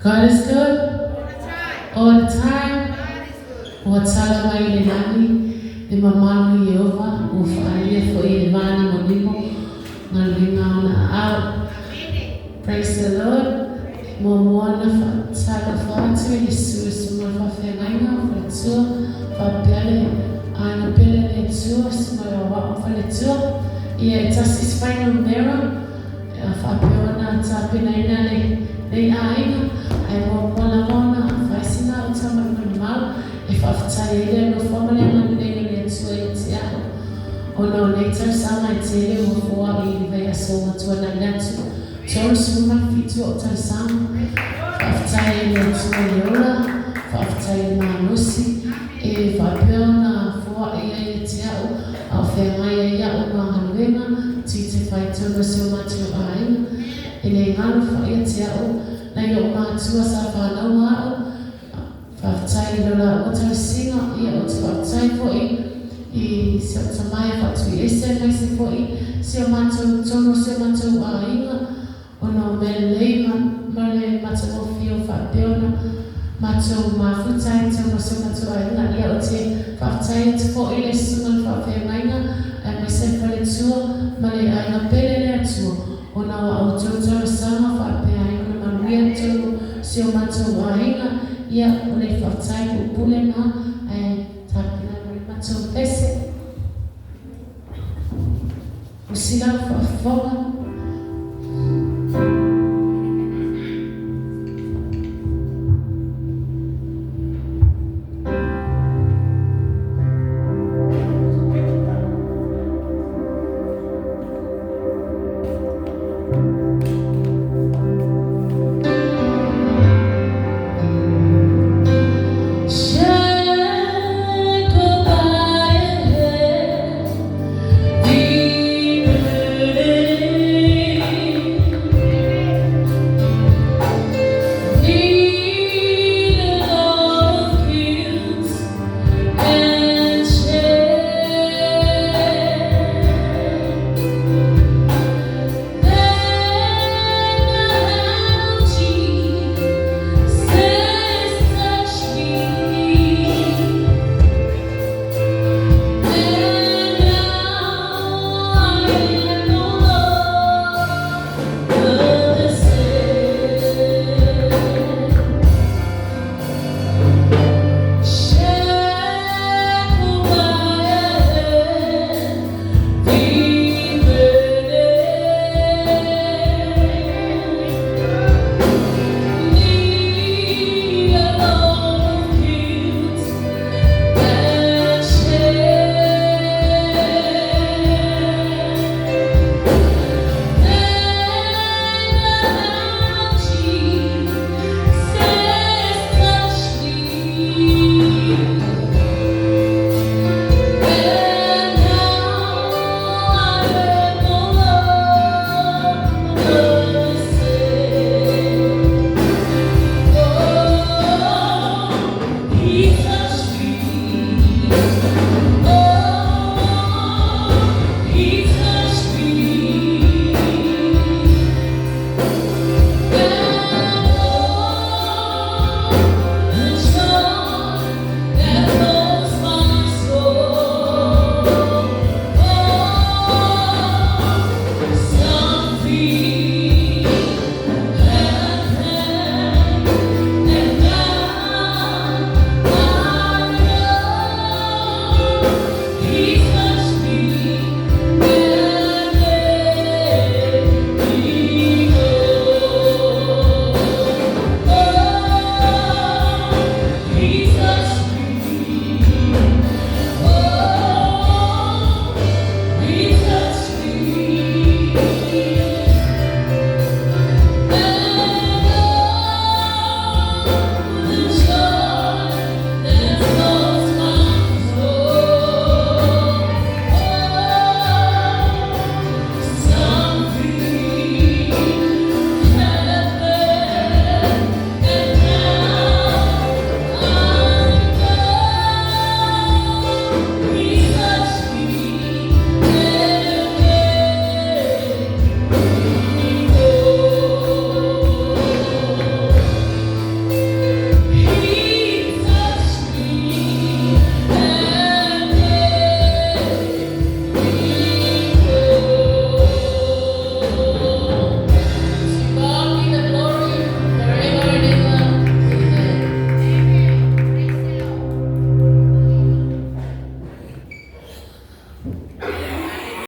God is good all the time. Watala mai le nani le mamanu Yehova ufalia fo ilvani modimo ngalinga na out. Praise the Lord. Mo mwana fatala fatu Yesu mo fa fenga fatu fa pele ana pele le tu mo wa fa le tu. Yeah, it's his final mirror. Fa peona tapina ina le aina. I will mona fascina utama mal if after ile no family na nene nsuetia ono later sama tele mfua ile ya soma tuana ngatu soma fitu utasama after ile tuyola after ile manusi fabiana fua ile tiao afema ya uma hanwema tite faito soma tu aina ile ngalo fa tiao na yo matua sa na wao fatai lola otra singa ia otra fatai foi se tamai fatu ese mais foi se mato tono se mato ainga ono melema male mato fio fabiona mato mafutai tono se mato ainga ia ote fatai foi ile suma fabiana e se fale tuo male ainga pele tuo ona autoto sama fabiana Tolo sio mato wainga ia ole fatai kupule na tapina mato pese usila fafoga